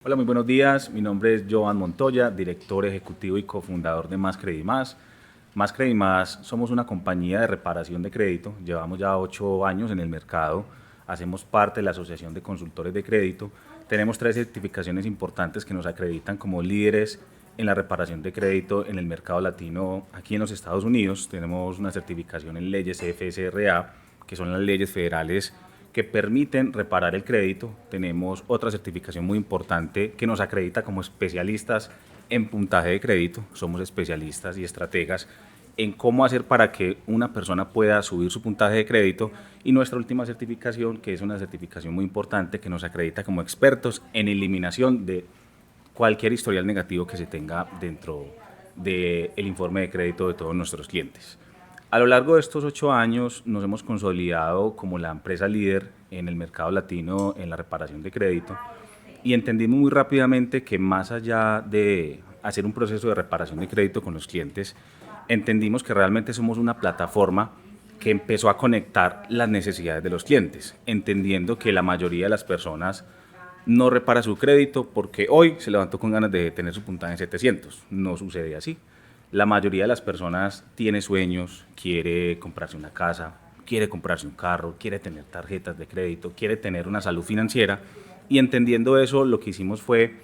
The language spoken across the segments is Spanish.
Hola, muy buenos días. Mi nombre es Joan Montoya, director ejecutivo y cofundador de Más Credit Más. Más Credit Más somos una compañía de reparación de crédito. Llevamos ya 8 años en el mercado. Hacemos parte de la Asociación de Consultores de Crédito. Tenemos 3 certificaciones importantes que nos acreditan como líderes en la reparación de crédito en el mercado latino aquí en los Estados Unidos. Tenemos una certificación en leyes FSRA, que son las leyes federales que permiten reparar el crédito. Tenemos otra certificación muy importante que nos acredita como especialistas en puntaje de crédito. Somos especialistas y estrategas en cómo hacer para que una persona pueda subir su puntaje de crédito, y nuestra última certificación, que es una certificación muy importante que nos acredita como expertos en eliminación de cualquier historial negativo que se tenga dentro del informe de crédito de todos nuestros clientes. A lo largo de estos 8 años nos hemos consolidado como la empresa líder en el mercado latino en la reparación de crédito, y entendimos muy rápidamente que más allá de hacer un proceso de reparación de crédito con los clientes, entendimos que realmente somos una plataforma que empezó a conectar las necesidades de los clientes, entendiendo que la mayoría de las personas no repara su crédito porque hoy se levantó con ganas de tener su puntaje en 700. No sucede así. La mayoría de las personas tiene sueños, quiere comprarse una casa, quiere comprarse un carro, quiere tener tarjetas de crédito, quiere tener una salud financiera, y entendiendo eso lo que hicimos fue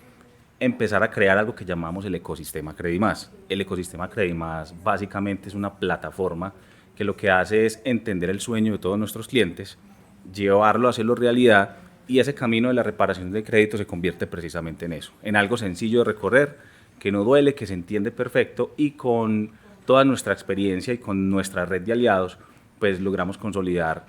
empezar a crear algo que llamamos el ecosistema Credimás. El ecosistema Credimás básicamente es una plataforma que lo que hace es entender el sueño de todos nuestros clientes, llevarlo a hacerlo realidad, y ese camino de la reparación de crédito se convierte precisamente en eso, en algo sencillo de recorrer, que no duele, que se entiende perfecto, y con toda nuestra experiencia y con nuestra red de aliados, pues logramos consolidar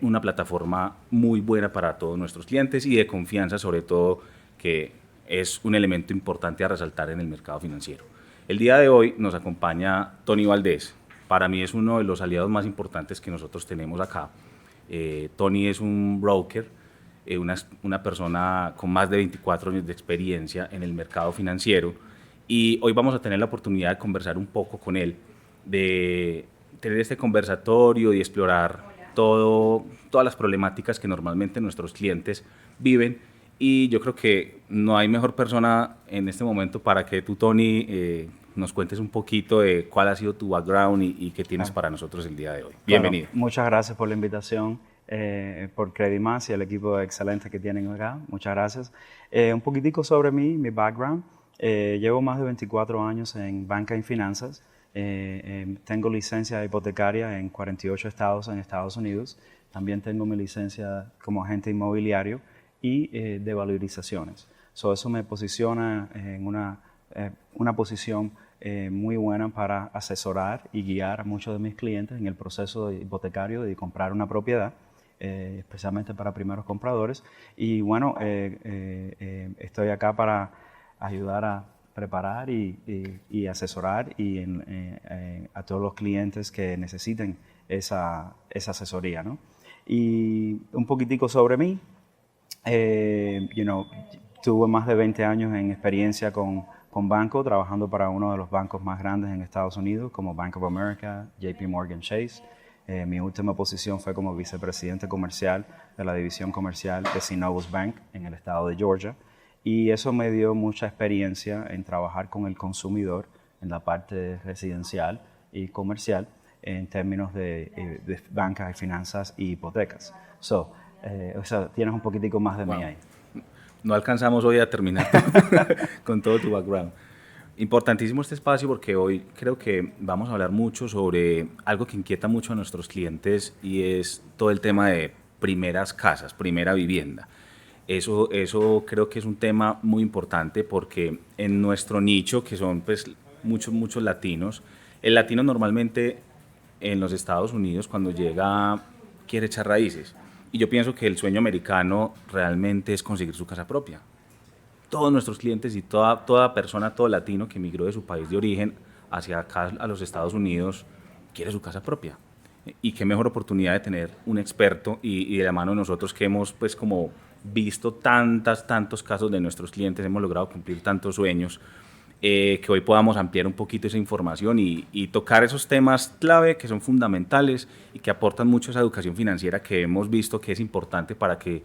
una plataforma muy buena para todos nuestros clientes y de confianza, sobre todo, que es un elemento importante a resaltar en el mercado financiero. El día de hoy nos acompaña Tony Valdés. Para mí es uno de los aliados más importantes que nosotros tenemos acá. Tony es un broker, una persona con más de 24 años de experiencia en el mercado financiero, y hoy vamos a tener la oportunidad de conversar un poco con él, de tener este conversatorio y explorar todas las problemáticas que normalmente nuestros clientes viven. Y yo creo que no hay mejor persona en este momento para que tú, Tony, nos cuentes un poquito de cuál ha sido tu background y qué tienes para nosotros el día de hoy. Bueno, Bienvenido. muchas gracias por la invitación, por Credimas y el equipo excelente que tienen acá. Muchas gracias. Un poquitico sobre mí, mi background. Llevo más de 24 años en banca y finanzas. Tengo licencia hipotecaria en 48 estados en Estados Unidos. También tengo mi licencia como agente inmobiliario y de valorizaciones. Eso me posiciona en una posición muy buena para asesorar y guiar a muchos de mis clientes en el proceso hipotecario de comprar una propiedad, especialmente para primeros compradores. Y bueno, estoy acá para ayudar a preparar y asesorar a todos los clientes que necesiten esa asesoría, ¿no? Y un poquitico sobre mí. Tuve más de 20 años en experiencia con banco, trabajando para uno de los bancos más grandes en Estados Unidos, como Bank of America, JP Morgan Chase. Mi última posición fue como vicepresidente comercial de la división comercial de Synovus Bank en el estado de Georgia. Y eso me dio mucha experiencia en trabajar con el consumidor en la parte residencial y comercial en términos de banca y finanzas y hipotecas. O sea, tienes un poquitico más de mí ahí. No alcanzamos hoy a terminar con todo tu background. Importantísimo este espacio porque hoy creo que vamos a hablar mucho sobre algo que inquieta mucho a nuestros clientes, y es todo el tema de primeras casas, primera vivienda. Eso creo que es un tema muy importante porque en nuestro nicho, que son pues muchos latinos, el latino normalmente en los Estados Unidos cuando llega quiere echar raíces. Y yo pienso que el sueño americano realmente es conseguir su casa propia. Todos nuestros clientes y toda persona, todo latino que migró de su país de origen hacia acá a los Estados Unidos quiere su casa propia. Y qué mejor oportunidad de tener un experto y de la mano de nosotros, que hemos pues como visto tantos casos de nuestros clientes, hemos logrado cumplir tantos sueños, que hoy podamos ampliar un poquito esa información y tocar esos temas clave que son fundamentales y que aportan mucho a esa educación financiera que hemos visto que es importante para que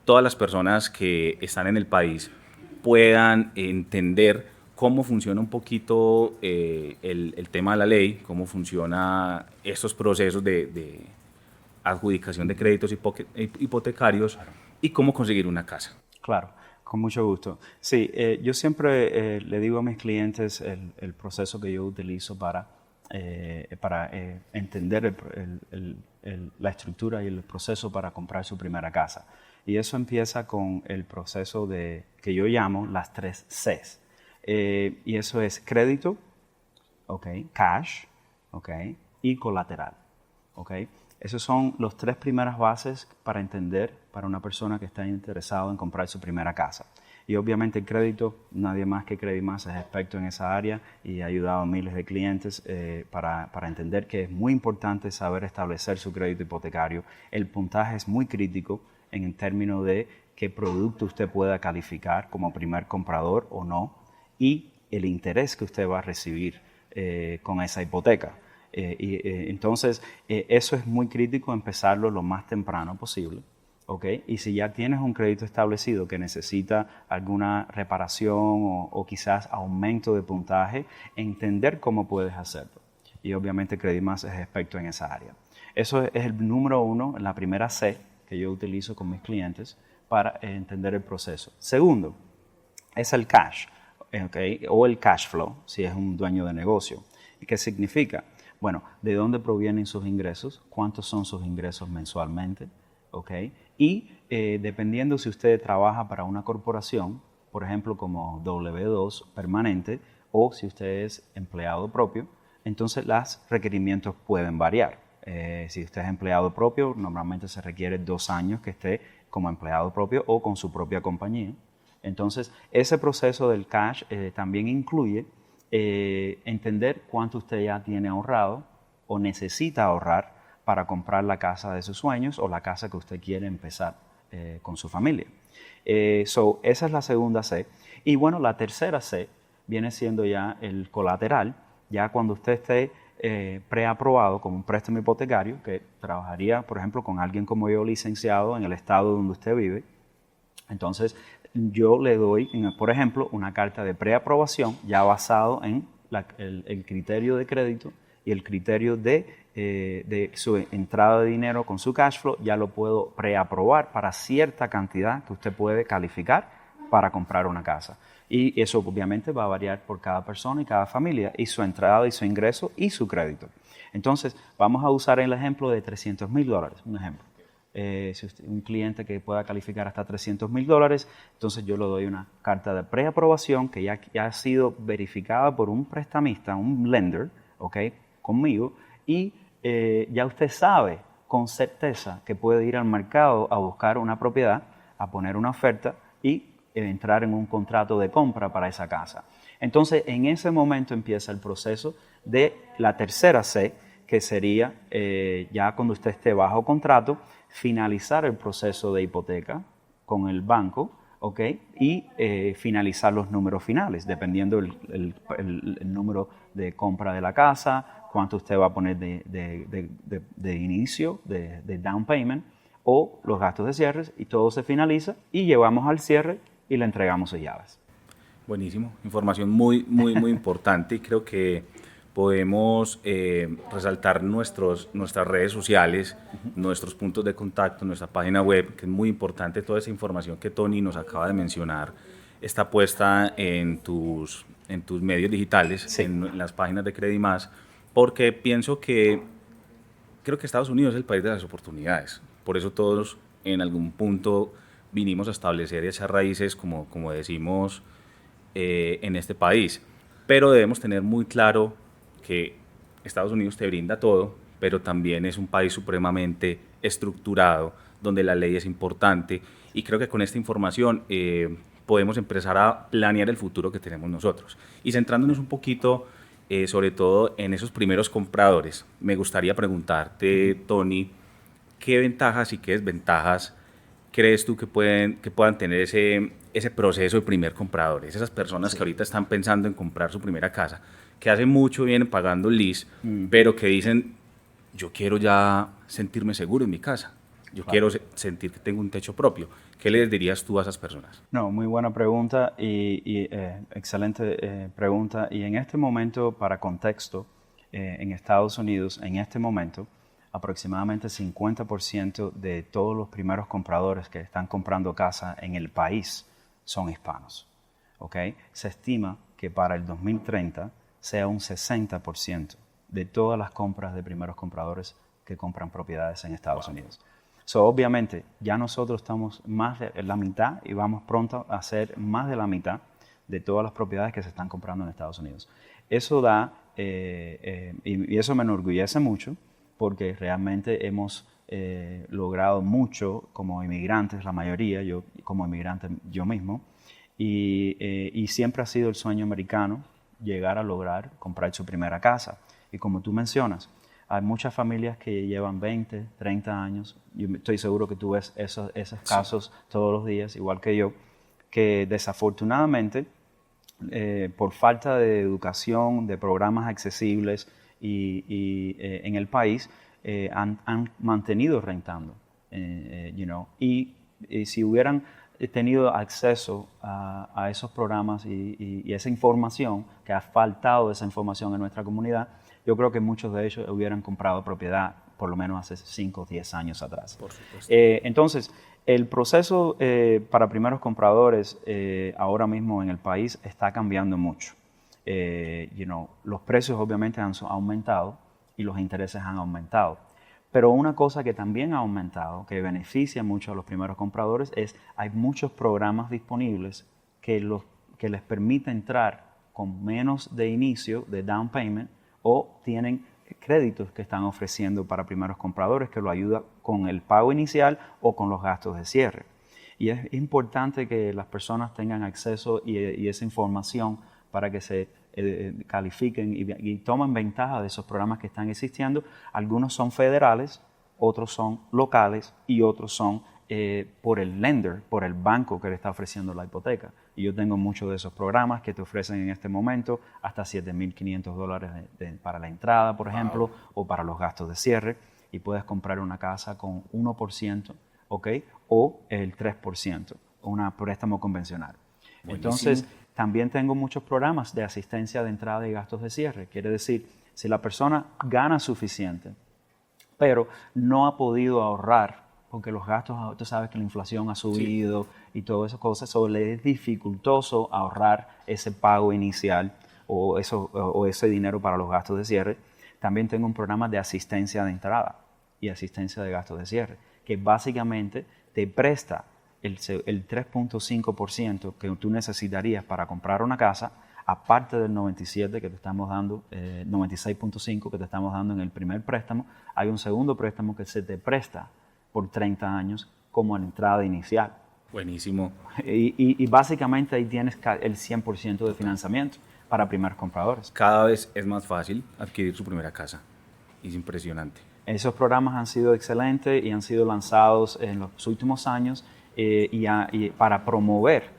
todas las personas que están en el país puedan entender cómo funciona un poquito el tema de la ley, cómo funciona estos procesos de adjudicación de créditos hipotecarios y cómo conseguir una casa. Claro, con mucho gusto. Sí, yo siempre le digo a mis clientes el proceso que yo utilizo para entender la estructura y el proceso para comprar su primera casa. Y eso empieza con el proceso que yo llamo las 3 Cs. Y eso es crédito, okay, cash, okay, y colateral. Okay. Esas son las 3 primeras bases para entender para una persona que está interesada en comprar su primera casa. Y obviamente el crédito, nadie más que Credimás es experto en esa área y ha ayudado a miles de clientes para entender que es muy importante saber establecer su crédito hipotecario. El puntaje es muy crítico en términos de qué producto usted pueda calificar como primer comprador o no y el interés que usted va a recibir con esa hipoteca. Entonces, eso es muy crítico empezarlo lo más temprano posible. ¿Okay? Y si ya tienes un crédito establecido que necesita alguna reparación o quizás aumento de puntaje, entender cómo puedes hacerlo. Y obviamente Credimás es experto en esa área. Eso es el número 1, la primera C que yo utilizo con mis clientes para entender el proceso. Segundo, es el cash, ¿okay? O el cash flow, si es un dueño de negocio. ¿Qué significa? Bueno, ¿de dónde provienen sus ingresos? ¿Cuántos son sus ingresos mensualmente? Okay. Y dependiendo si usted trabaja para una corporación, por ejemplo como W2 permanente, o si usted es empleado propio, entonces los requerimientos pueden variar. Si usted es empleado propio, normalmente se requiere 2 años que esté como empleado propio o con su propia compañía. Entonces, ese proceso del cash también incluye entender cuánto usted ya tiene ahorrado o necesita ahorrar para comprar la casa de sus sueños o la casa que usted quiere empezar con su familia. Esa es la segunda C. Y bueno, la tercera C viene siendo ya el colateral, ya cuando usted esté preaprobado como un préstamo hipotecario, que trabajaría, por ejemplo, con alguien como yo, licenciado en el estado donde usted vive. Entonces, yo le doy, por ejemplo, una carta de preaprobación ya basado en el criterio de crédito y el criterio de su entrada de dinero con su cash flow, ya lo puedo preaprobar para cierta cantidad que usted puede calificar para comprar una casa. Y eso obviamente va a variar por cada persona y cada familia, y su entrada y su ingreso y su crédito. Entonces, vamos a usar el ejemplo de $300,000, un ejemplo. Si usted, un cliente que pueda calificar hasta $300,000, entonces yo le doy una carta de preaprobación que ya ha sido verificada por un prestamista, un lender, ¿okay? Conmigo, y ya usted sabe con certeza que puede ir al mercado a buscar una propiedad, a poner una oferta y entrar en un contrato de compra para esa casa. Entonces, en ese momento empieza el proceso de la tercera C, que sería ya cuando usted esté bajo contrato, finalizar el proceso de hipoteca con el banco, ¿okay? Y finalizar los números finales, dependiendo el número de compra de la casa, cuánto usted va a poner de inicio, de down payment, o los gastos de cierre, y todo se finaliza y llevamos al cierre y le entregamos sus llaves. Buenísimo, información muy importante, y creo que podemos resaltar nuestras redes sociales, nuestros puntos de contacto, nuestra página web, que es muy importante. Toda esa información que Tony nos acaba de mencionar está puesta en tus medios digitales, sí, en las páginas de Credimás, porque creo que Estados Unidos es el país de las oportunidades. Por eso todos en algún punto vinimos a establecer y echar raíces, como decimos, en este país. Pero debemos tener muy claro que Estados Unidos te brinda todo, pero también es un país supremamente estructurado, donde la ley es importante, y creo que con esta información podemos empezar a planear el futuro que tenemos nosotros. Y centrándonos un poquito, sobre todo en esos primeros compradores, me gustaría preguntarte, Tony, ¿qué ventajas y qué desventajas crees tú que puedan tener ese proceso de primer compradores? Esas personas, sí, que ahorita están pensando en comprar su primera casa, que hace mucho vienen pagando lease, pero que dicen, yo quiero ya sentirme seguro en mi casa, yo quiero sentir que tengo un techo propio. ¿Qué les dirías tú a esas personas? No, muy buena pregunta y excelente pregunta. Y en este momento, para contexto, en Estados Unidos, en este momento, aproximadamente 50% de todos los primeros compradores que están comprando casa en el país son hispanos. ¿Okay? Se estima que para el 2030 sea un 60% de todas las compras de primeros compradores que compran propiedades en Estados Unidos. So, obviamente, ya nosotros estamos más de la mitad y vamos pronto a ser más de la mitad de todas las propiedades que se están comprando en Estados Unidos. Eso da, y eso me enorgullece mucho, porque realmente hemos logrado mucho como inmigrantes, la mayoría, yo como inmigrante yo mismo, y siempre ha sido el sueño americano llegar a lograr comprar su primera casa. Y como tú mencionas, hay muchas familias que llevan 20, 30 años, yo estoy seguro que tú ves esos casos todos los días, igual que yo, que desafortunadamente, por falta de educación, de programas accesibles en el país, han mantenido rentando, y si hubieran tenido acceso a esos programas y esa información, que ha faltado esa información en nuestra comunidad, yo creo que muchos de ellos hubieran comprado propiedad por lo menos hace 5 o 10 años atrás. Por supuesto. Entonces, el proceso para primeros compradores ahora mismo en el país está cambiando mucho. Los precios obviamente han aumentado y los intereses han aumentado. Pero una cosa que también ha aumentado, que beneficia mucho a los primeros compradores, es hay muchos programas disponibles que les permite entrar con menos de inicio, de down payment, o tienen créditos que están ofreciendo para primeros compradores que lo ayuda con el pago inicial o con los gastos de cierre. Y es importante que las personas tengan acceso y esa información para que se califiquen y tomen ventaja de esos programas que están existiendo. Algunos son federales, otros son locales y otros son por el lender, por el banco que le está ofreciendo la hipoteca. Y yo tengo muchos de esos programas que te ofrecen en este momento hasta $7,500 para la entrada, por ejemplo, o para los gastos de cierre, y puedes comprar una casa con 1%, ¿ok? O el 3%, un préstamo convencional. Buenísimo. Entonces, también tengo muchos programas de asistencia de entrada y gastos de cierre. Quiere decir, si la persona gana suficiente, pero no ha podido ahorrar, porque los gastos, tú sabes que la inflación ha subido y todas esas cosas, le es dificultoso ahorrar ese pago inicial o ese dinero para los gastos de cierre. También tengo un programa de asistencia de entrada y asistencia de gastos de cierre, que básicamente te presta el 3.5% que tú necesitarías para comprar una casa, aparte del 97 que te estamos dando, 96.5 que te estamos dando en el primer préstamo. Hay un segundo préstamo que se te presta por 30 años como en entrada inicial. Buenísimo. Y básicamente ahí tienes el 100% de financiamiento para primeros compradores. Cada vez es más fácil adquirir su primera casa. Es impresionante. Esos programas han sido excelentes y han sido lanzados en los últimos años y para promover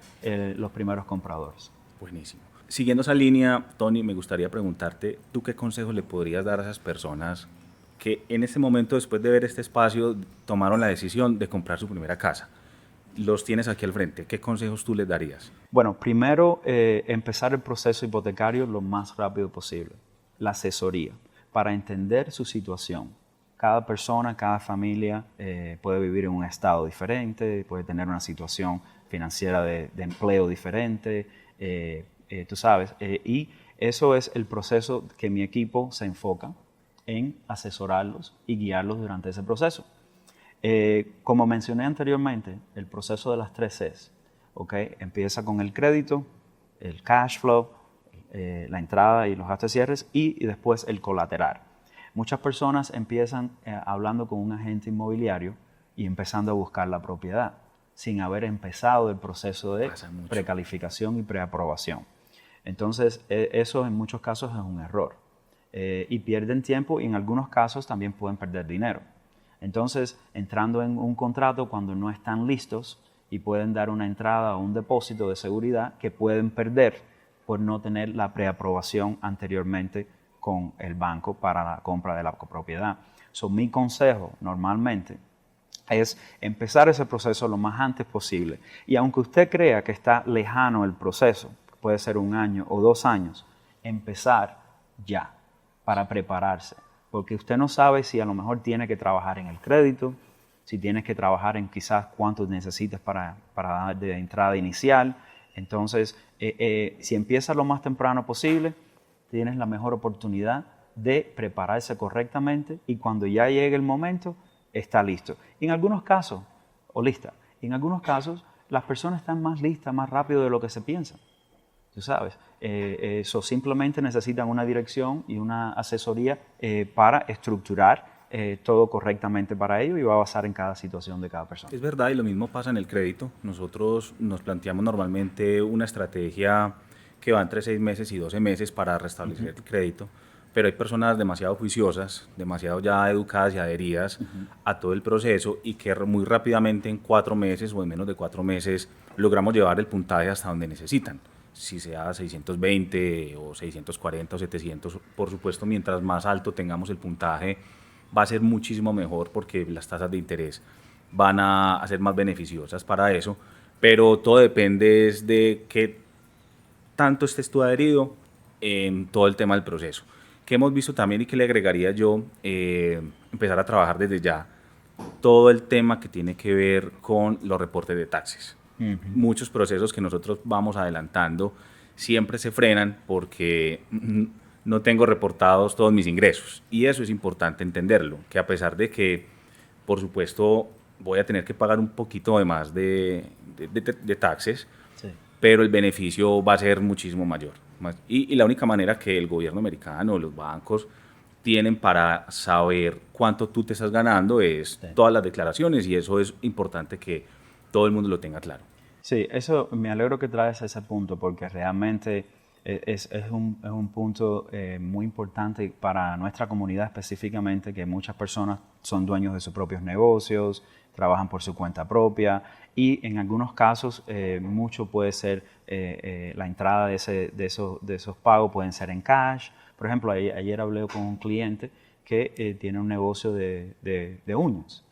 los primeros compradores. Buenísimo. Siguiendo esa línea, Tony, me gustaría preguntarte, ¿tú qué consejos le podrías dar a esas personas que en este momento, después de ver este espacio, tomaron la decisión de comprar su primera casa? Los tienes aquí al frente. ¿Qué consejos tú les darías? Bueno, primero, empezar el proceso hipotecario lo más rápido posible. La asesoría, para entender su situación. Cada persona, cada familia puede vivir en un estado diferente, puede tener una situación financiera de empleo diferente, tú sabes. Y eso es el proceso que mi equipo se enfoca en asesorarlos y guiarlos durante ese proceso. Como mencioné anteriormente, el proceso de las 3 Cs, ¿okay? Empieza con el crédito, el cash flow, la entrada y los gastos de cierres y después el colateral. Muchas personas empiezan hablando con un agente inmobiliario y empezando a buscar la propiedad sin haber empezado el proceso de precalificación y preaprobación. Entonces, eso en muchos casos es un error. Y pierden tiempo y en algunos casos también pueden perder dinero. Entonces, entrando en un contrato cuando no están listos y pueden dar una entrada o un depósito de seguridad que pueden perder por no tener la preaprobación anteriormente con el banco para la compra de la propiedad. Mi consejo normalmente es empezar ese proceso lo más antes posible. Y aunque usted crea que está lejano el proceso, puede ser 1 año o 2 años, empezar ya para prepararse. Porque usted no sabe si a lo mejor tiene que trabajar en el crédito, si tienes que trabajar en quizás cuánto necesitas para dar de entrada inicial. Entonces, si empiezas lo más temprano posible, tienes la mejor oportunidad de prepararse correctamente y cuando ya llegue el momento, está listo. En algunos casos, en algunos casos, las personas están más listas más rápido de lo que se piensa. Tú sabes, eso simplemente necesitan una dirección y una asesoría para estructurar todo correctamente para ello y va a basar en cada situación de cada persona. Es verdad, y lo mismo pasa en el crédito. Nosotros nos planteamos normalmente una estrategia que va entre 6 meses y 12 meses para restablecer el crédito, pero hay personas demasiado juiciosas, demasiado ya educadas y adheridas a todo el proceso y que muy rápidamente en 4 meses o en menos de 4 meses logramos llevar el puntaje hasta donde necesitan. Si sea 620 o 640 o 700, por supuesto, mientras más alto tengamos el puntaje, va a ser muchísimo mejor porque las tasas de interés van a ser más beneficiosas para eso, pero todo depende de qué tanto estés tú adherido en todo el tema del proceso. Que hemos visto también y que le agregaría yo, empezar a trabajar desde ya todo el tema que tiene que ver con los reportes de taxes. Muchos procesos que nosotros vamos adelantando siempre se frenan porque no tengo reportados todos mis ingresos. Y eso es importante entenderlo, que a pesar de que, por supuesto, voy a tener que pagar un poquito de más de taxes, sí, pero el beneficio va a ser muchísimo mayor. Y la única manera que el gobierno americano, los bancos, tienen para saber cuánto tú te estás ganando es todas las declaraciones, y eso es importante que todo el mundo lo tenga claro. Sí, eso me alegro que traes ese punto porque realmente es un punto muy importante para nuestra comunidad específicamente, que muchas personas son dueños de sus propios negocios, trabajan por su cuenta propia y en algunos casos mucho puede ser la entrada de esos pagos pueden ser en cash. Por ejemplo, ayer hablé con un cliente que tiene un negocio de uñas,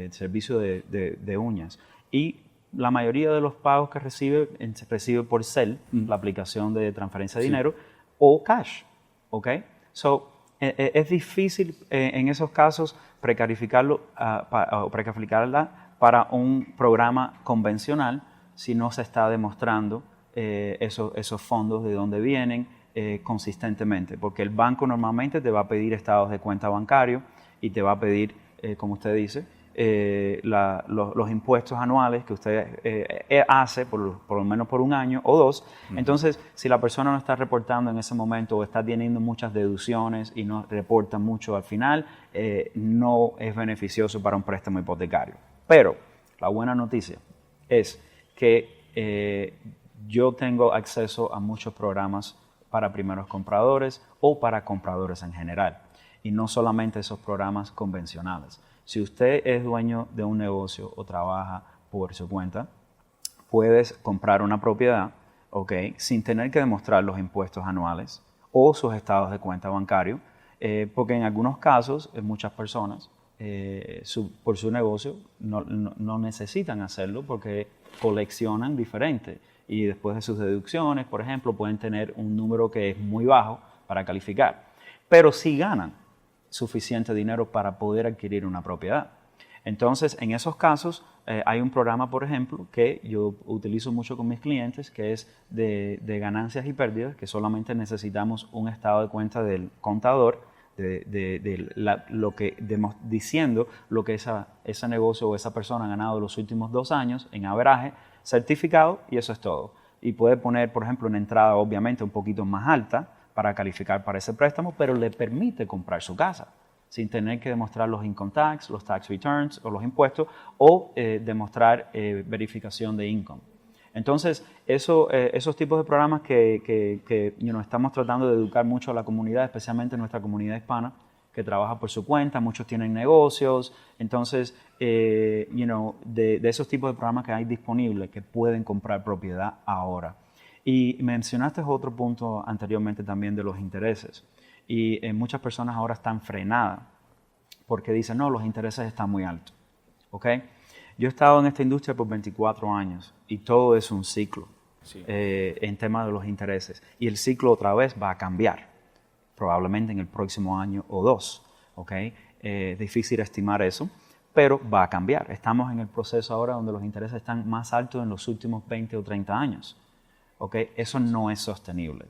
servicio de uñas, y la mayoría de los pagos que recibe por Zelle, la aplicación de transferencia de dinero, o cash, ¿ok? So, es difícil en esos casos precalificarla para un programa convencional si no se está demostrando esos fondos de dónde vienen consistentemente, porque el banco normalmente te va a pedir estados de cuenta bancario y te va a pedir, como usted dice, los impuestos anuales que usted hace por lo menos por 1 año o 2. Entonces, si la persona no está reportando en ese momento o está teniendo muchas deducciones y no reporta mucho al final, no es beneficioso para un préstamo hipotecario. Pero la buena noticia es que yo tengo acceso a muchos programas para primeros compradores o para compradores en general, y no solamente esos programas convencionales. Si usted es dueño de un negocio o trabaja por su cuenta, puedes comprar una propiedad, ¿okay?, sin tener que demostrar los impuestos anuales o sus estados de cuenta bancario, porque en algunos casos, muchas personas por su negocio no necesitan hacerlo porque coleccionan diferente y después de sus deducciones, por ejemplo, pueden tener un número que es muy bajo para calificar, pero sí ganan suficiente dinero para poder adquirir una propiedad. Entonces, en esos casos, hay un programa, por ejemplo, que yo utilizo mucho con mis clientes, que es de ganancias y pérdidas, que solamente necesitamos un estado de cuenta del contador, diciendo lo que ese negocio o esa persona ha ganado los últimos 2 años en averaje, certificado, y eso es todo. Y puede poner, por ejemplo, una entrada obviamente un poquito más alta para calificar para ese préstamo, pero le permite comprar su casa sin tener que demostrar los income tax, los tax returns o los impuestos, o demostrar verificación de income. Entonces, esos tipos de programas que estamos tratando de educar mucho a la comunidad, especialmente nuestra comunidad hispana, que trabaja por su cuenta, muchos tienen negocios. Entonces, de esos tipos de programas que hay disponibles que pueden comprar propiedad ahora. Y mencionaste otro punto anteriormente también de los intereses. Y muchas personas ahora están frenadas porque dicen, no, los intereses están muy altos. ¿ok? Yo he estado en esta industria por 24 años y todo es un ciclo Sí. en tema de los intereses. Y el ciclo otra vez va a cambiar, probablemente en el próximo año o dos, ¿ok? Es difícil estimar eso, pero va a cambiar. Estamos en el proceso ahora donde los intereses están más altos en los últimos 20 o 30 años, ¿ok? Eso no es sostenible.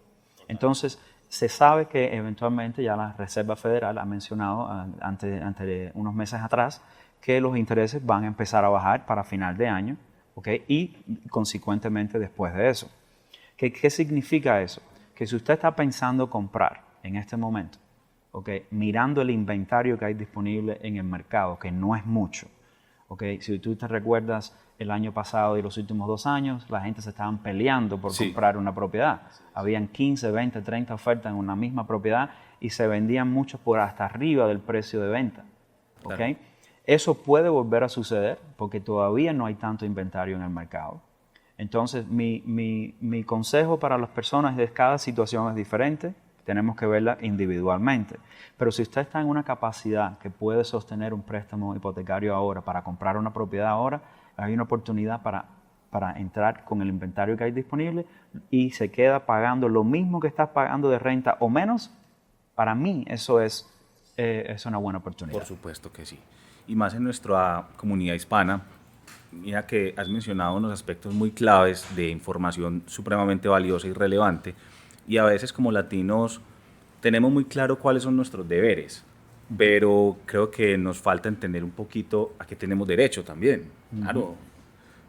Entonces, se sabe que eventualmente ya la Reserva Federal ha mencionado ante unos meses atrás que los intereses van a empezar a bajar para final de año, ¿ok? Y consecuentemente después de eso. ¿Qué significa eso? Que si usted está pensando comprar en este momento, ¿ok? Mirando el inventario que hay disponible en el mercado, que no es mucho, ¿ok? Si tú te recuerdas el año pasado y los últimos 2 años, la gente se estaban peleando por comprar una propiedad. Habían 15, 20, 30 ofertas en una misma propiedad y se vendían muchos por hasta arriba del precio de venta, ¿ok? Claro. Eso puede volver a suceder porque todavía no hay tanto inventario en el mercado. Entonces, mi consejo para las personas es que cada situación es diferente, tenemos que verla individualmente. Pero si usted está en una capacidad que puede sostener un préstamo hipotecario ahora para comprar una propiedad ahora, hay una oportunidad para entrar con el inventario que hay disponible y se queda pagando lo mismo que estás pagando de renta o menos. Para mí eso es una buena oportunidad. Por supuesto que sí. Y más en nuestra comunidad hispana, mira que has mencionado unos aspectos muy claves de información supremamente valiosa y relevante, y a veces como latinos tenemos muy claro cuáles son nuestros deberes, pero creo que nos falta entender un poquito a qué tenemos derecho también. Claro,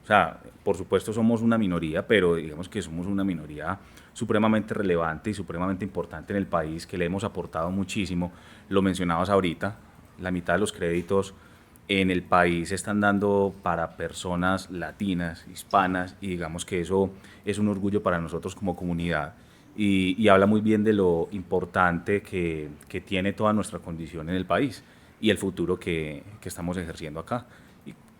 o sea, por supuesto somos una minoría, pero digamos que somos una minoría supremamente relevante y supremamente importante en el país, que le hemos aportado muchísimo. Lo mencionabas ahorita, la mitad de los créditos en el país se están dando para personas latinas, hispanas, y digamos que eso es un orgullo para nosotros como comunidad. Y habla muy bien de lo importante que tiene toda nuestra condición en el país y el futuro que estamos ejerciendo acá.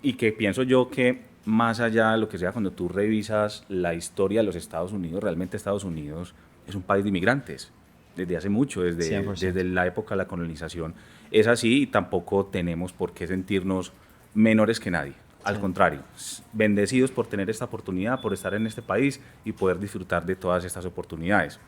Y que pienso yo que más allá de lo que sea, cuando tú revisas la historia de los Estados Unidos, realmente Estados Unidos es un país de inmigrantes desde hace mucho, desde la época de la colonización. Es así y tampoco tenemos por qué sentirnos menores que nadie. Al contrario, bendecidos por tener esta oportunidad, por estar en este país y poder disfrutar de todas estas oportunidades.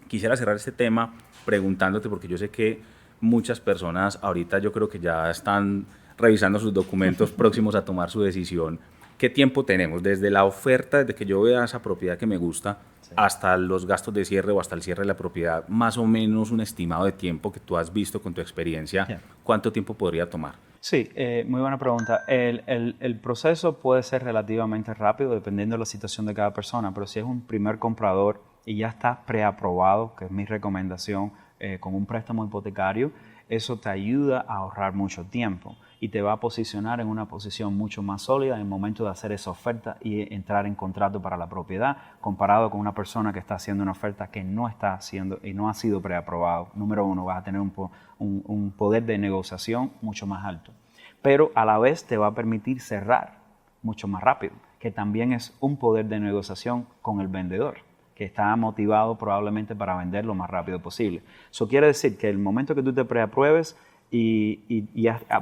Quisiera cerrar este tema preguntándote, porque yo sé que muchas personas ahorita yo creo que ya están revisando sus documentos próximos a tomar su decisión. ¿Qué tiempo tenemos? Desde la oferta, desde que yo vea esa propiedad que me gusta, hasta los gastos de cierre o hasta el cierre de la propiedad, más o menos un estimado de tiempo que tú has visto con tu experiencia, ¿cuánto tiempo podría tomar? Sí, muy buena pregunta. El proceso puede ser relativamente rápido dependiendo de la situación de cada persona, pero si es un primer comprador y ya está preaprobado, que es mi recomendación, con un préstamo hipotecario, eso te ayuda a ahorrar mucho tiempo y te va a posicionar en una posición mucho más sólida en el momento de hacer esa oferta y entrar en contrato para la propiedad, comparado con una persona que está haciendo una oferta que no está haciendo y no ha sido preaprobado. Número uno, vas a tener un poder de negociación mucho más alto, pero a la vez te va a permitir cerrar mucho más rápido, que también es un poder de negociación con el vendedor, que está motivado probablemente para vender lo más rápido posible. Eso quiere decir que el momento que tú te preapruebes y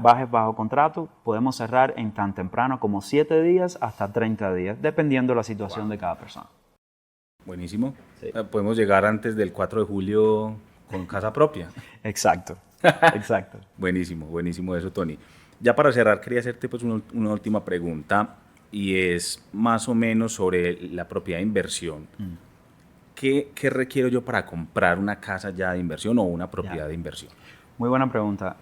bajes bajo contrato, podemos cerrar en tan temprano como 7 días hasta 30 días, dependiendo de la situación de cada persona. Buenísimo. Sí. Podemos llegar antes del 4 de julio con casa propia. Exacto, exacto. Buenísimo, buenísimo eso, Tony. Ya para cerrar, quería hacerte pues una última pregunta, y es más o menos sobre la propiedad de inversión. ¿Qué requiero yo para comprar una casa ya de inversión o una propiedad de inversión? Muy buena pregunta.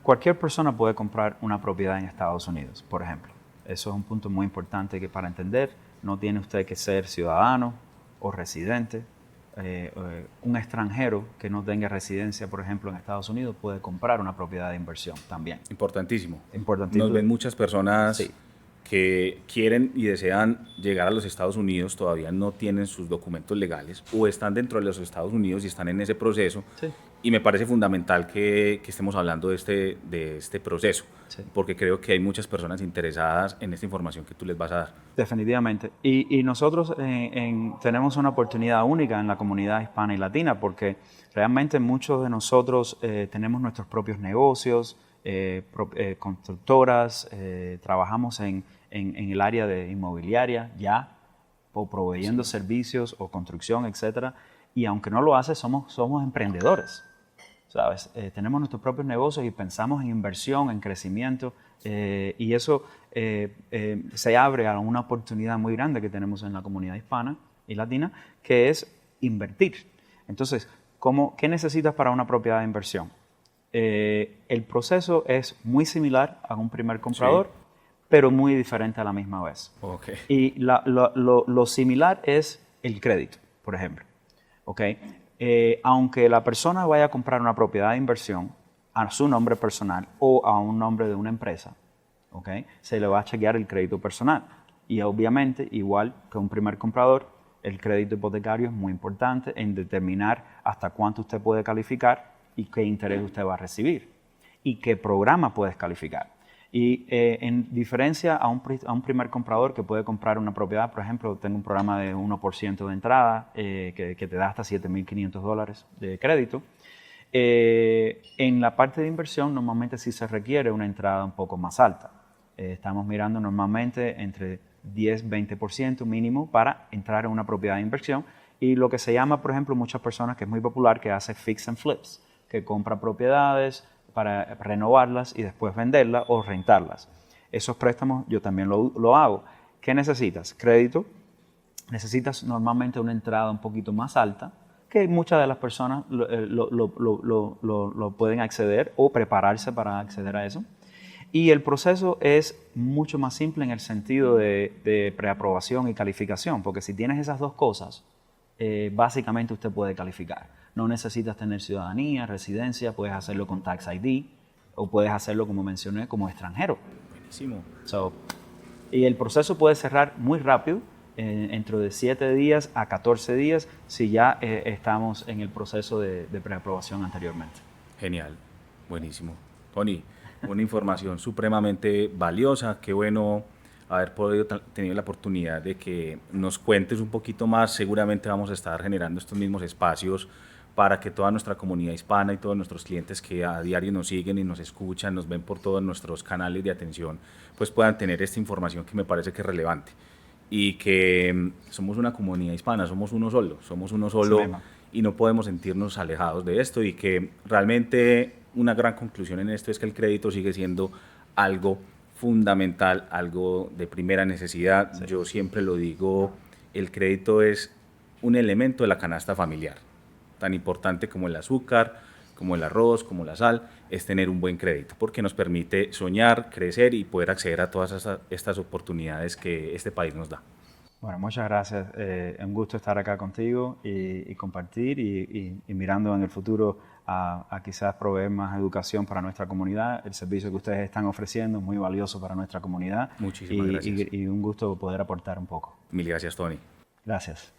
Cualquier persona puede comprar una propiedad en Estados Unidos, por ejemplo. Eso es un punto muy importante que para entender, no tiene usted que ser ciudadano o residente. Un extranjero que no tenga residencia, por ejemplo, en Estados Unidos, puede comprar una propiedad de inversión también. Importantísimo. Importantísimo. Nos ven muchas personas que quieren y desean llegar a los Estados Unidos, todavía no tienen sus documentos legales o están dentro de los Estados Unidos y están en ese proceso. Y me parece fundamental que estemos hablando de este proceso, porque creo que hay muchas personas interesadas en esta información que tú les vas a dar. Definitivamente. Y nosotros tenemos una oportunidad única en la comunidad hispana y latina, porque realmente muchos de nosotros tenemos nuestros propios negocios, constructoras, trabajamos en el área de inmobiliaria ya, o proveyendo servicios o construcción, etcétera. Y aunque no lo hace, somos emprendedores, ¿sabes? Tenemos nuestros propios negocios y pensamos en inversión, en crecimiento, y eso se abre a una oportunidad muy grande que tenemos en la comunidad hispana y latina, que es invertir. Entonces, ¿qué necesitas para una propiedad de inversión? El proceso es muy similar a un primer comprador, sí, pero muy diferente a la misma vez. Okay. Y lo similar es el crédito, por ejemplo. ¿Okay? Aunque la persona vaya a comprar una propiedad de inversión a su nombre personal o a un nombre de una empresa, ¿okay?, se le va a chequear el crédito personal. Y obviamente, igual que un primer comprador, el crédito hipotecario es muy importante en determinar hasta cuánto usted puede calificar y qué interés usted va a recibir y qué programa puedes calificar. Y en diferencia a un primer comprador que puede comprar una propiedad, por ejemplo, tengo un programa de 1% de entrada que te da hasta $7,500 de crédito. En la parte de inversión normalmente sí se requiere una entrada un poco más alta. Estamos mirando normalmente entre 10-20% mínimo para entrar en una propiedad de inversión. Y lo que se llama, por ejemplo, muchas personas, que es muy popular, que hace fix and flips, que compra propiedades para renovarlas y después venderlas o rentarlas. Esos préstamos yo también lo hago. ¿Qué necesitas? Crédito. Necesitas normalmente una entrada un poquito más alta, que muchas de las personas lo pueden acceder o prepararse para acceder a eso. Y el proceso es mucho más simple en el sentido de preaprobación y calificación, porque si tienes esas dos cosas, básicamente usted puede calificar. No necesitas tener ciudadanía, residencia, puedes hacerlo con Tax ID o puedes hacerlo, como mencioné, como extranjero. Buenísimo. Y el proceso puede cerrar muy rápido, entre de 7 días a 14 días, si ya estamos en el proceso de preaprobación anteriormente. Genial, buenísimo. Tony, una información supremamente valiosa. Qué bueno haber tenido la oportunidad de que nos cuentes un poquito más. Seguramente vamos a estar generando estos mismos espacios para que toda nuestra comunidad hispana y todos nuestros clientes que a diario nos siguen y nos escuchan, nos ven por todos nuestros canales de atención, pues puedan tener esta información que me parece que es relevante. Y que somos una comunidad hispana, somos uno solo sí, y no podemos sentirnos alejados de esto, y que realmente una gran conclusión en esto es que el crédito sigue siendo algo fundamental, algo de primera necesidad. Sí. Yo siempre lo digo, el crédito es un elemento de la canasta familiar, tan importante como el azúcar, como el arroz, como la sal, es tener un buen crédito, porque nos permite soñar, crecer y poder acceder a todas estas oportunidades que este país nos da. Bueno, muchas gracias. Un gusto estar acá contigo y compartir y mirando en el futuro a quizás proveer más educación para nuestra comunidad. El servicio que ustedes están ofreciendo es muy valioso para nuestra comunidad. Muchísimas gracias. Y un gusto poder aportar un poco. Mil gracias, Tony. Gracias.